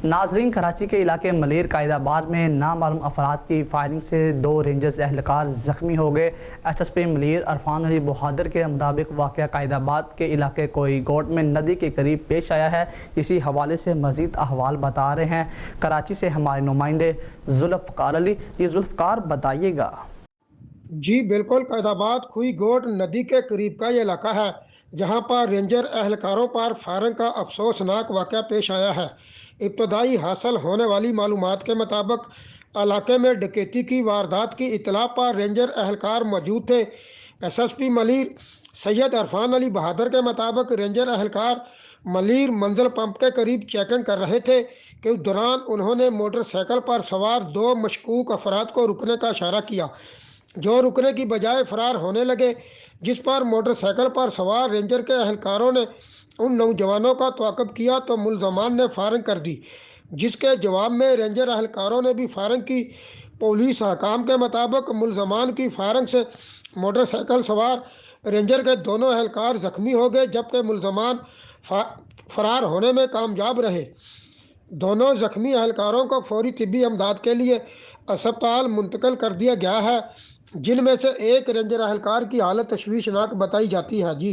ناظرین، کراچی کے علاقے ملیر قائد آباد میں نامعلوم افراد کی فائرنگ سے 2 رینجرز اہلکار زخمی ہو گئے۔ S S P Malir Irfan Ali Bahadur کے مطابق واقعہ قائد آباد کے علاقے کوئی گوٹ میں ندی کے قریب پیش آیا ہے۔ اسی حوالے سے مزید احوال بتا رہے ہیں کراچی سے ہمارے نمائندے ذوالفقار علی۔ یہ ذوالفقار بتائیے گا۔ جی بالکل، قائد آباد کھوئی گوٹ ندی کے قریب کا یہ علاقہ ہے جہاں پر رینجر اہلکاروں پر فائرنگ کا افسوسناک واقعہ پیش آیا ہے۔ ابتدائی حاصل ہونے والی معلومات کے مطابق علاقے میں ڈکیتی کی واردات کی اطلاع پر رینجر اہلکار موجود تھے۔ ایس ایس پی ملیر سید عرفان علی بہادر کے مطابق رینجر اہلکار ملیر منزل پمپ کے قریب چیکنگ کر رہے تھے کہ اس دوران انہوں نے موٹر سائیکل پر سوار 2 مشکوک افراد کو رکنے کا اشارہ کیا، جو رکنے کی بجائے فرار ہونے لگے، جس پر موٹر سائیکل پر سوار رینجر کے اہلکاروں نے ان نوجوانوں کا تعاقب کیا تو ملزمان نے فائرنگ کر دی، جس کے جواب میں رینجر اہلکاروں نے بھی فائرنگ کی۔ پولیس حکام کے مطابق ملزمان کی فائرنگ سے موٹر سائیکل سوار رینجر کے دونوں اہلکار زخمی ہو گئے، جبکہ ملزمان فرار ہونے میں کامیاب رہے۔ دونوں زخمی اہلکاروں کو فوری طبی امداد کے لیے اسپتال منتقل کر دیا گیا ہے، جن میں سے ایک رینجر اہلکار کی حالت تشویشناک بتائی جاتی ہے۔ جی